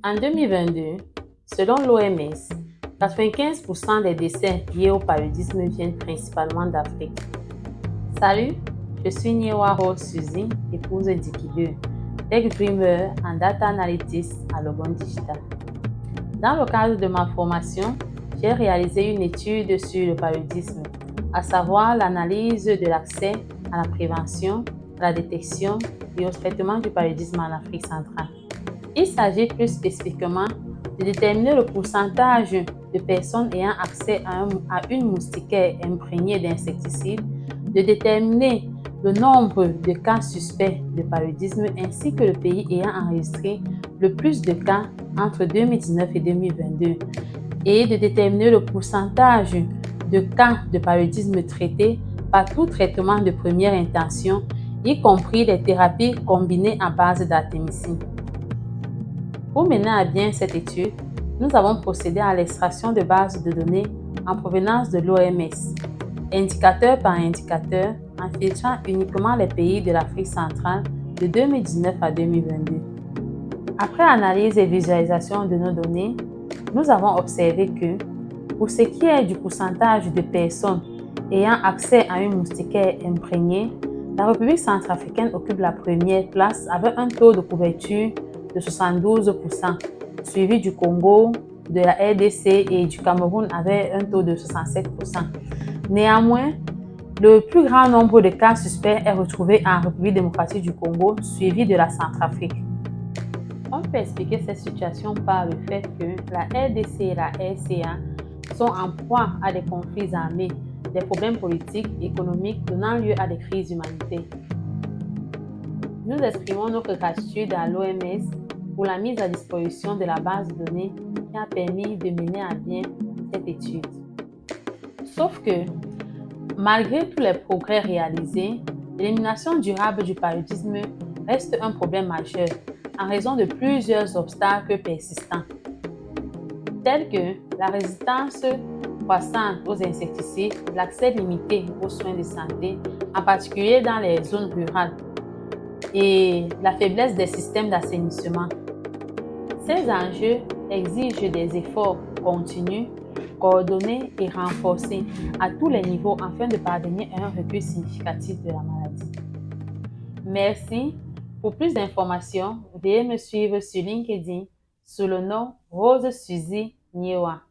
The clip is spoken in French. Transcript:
En 2022, selon l'OMS, 95% des décès liés au paludisme viennent principalement d'Afrique. Salut, je suis Nyewa Rose Suzy, épouse d'Ikidu, Tech Dreamer en Data Analytics à Logon Digital. Dans le cadre de ma formation, j'ai réalisé une étude sur le paludisme, à savoir l'analyse de l'accès à la prévention, à la détection et au traitement du paludisme en Afrique centrale. Il s'agit plus spécifiquement de déterminer le pourcentage de personnes ayant accès à une moustiquaire imprégnée d'insecticides, de déterminer le nombre de cas suspects de paludisme ainsi que le pays ayant enregistré le plus de cas entre 2019 et 2022 et de déterminer le pourcentage de cas de paludisme traités par tout traitement de première intention, y compris les thérapies combinées à base d'artémicine. Pour mener à bien cette étude, nous avons procédé à l'extraction de bases de données en provenance de l'OMS, indicateur par indicateur, en filtrant uniquement les pays de l'Afrique centrale de 2019 à 2022. Après analyse et visualisation de nos données, nous avons observé que, pour ce qui est du pourcentage de personnes ayant accès à une moustiquaire imprégnée, la République centrafricaine occupe la première place avec un taux de couverture de 72%, suivi du Congo, de la RDC et du Cameroun avec un taux de 67%. Néanmoins, le plus grand nombre de cas suspects est retrouvé en République démocratique du Congo, suivi de la Centrafrique. On peut expliquer cette situation par le fait que la RDC et la RCA sont en proie à des conflits armés, des problèmes politiques et économiques donnant lieu à des crises humanitaires. Nous exprimons notre gratitude à l'OMS pour la mise à disposition de la base de données qui a permis de mener à bien cette étude. Sauf que, malgré tous les progrès réalisés, l'élimination durable du paludisme reste un problème majeur en raison de plusieurs obstacles persistants, tels que la résistance croissante aux insecticides, l'accès limité aux soins de santé, en particulier dans les zones rurales, et la faiblesse des systèmes d'assainissement. Ces enjeux exigent des efforts continus, coordonnés et renforcés à tous les niveaux afin de parvenir à un recul significatif de la maladie. Merci. Pour plus d'informations, veuillez me suivre sur LinkedIn sous le nom Rose Suzy Nyewa.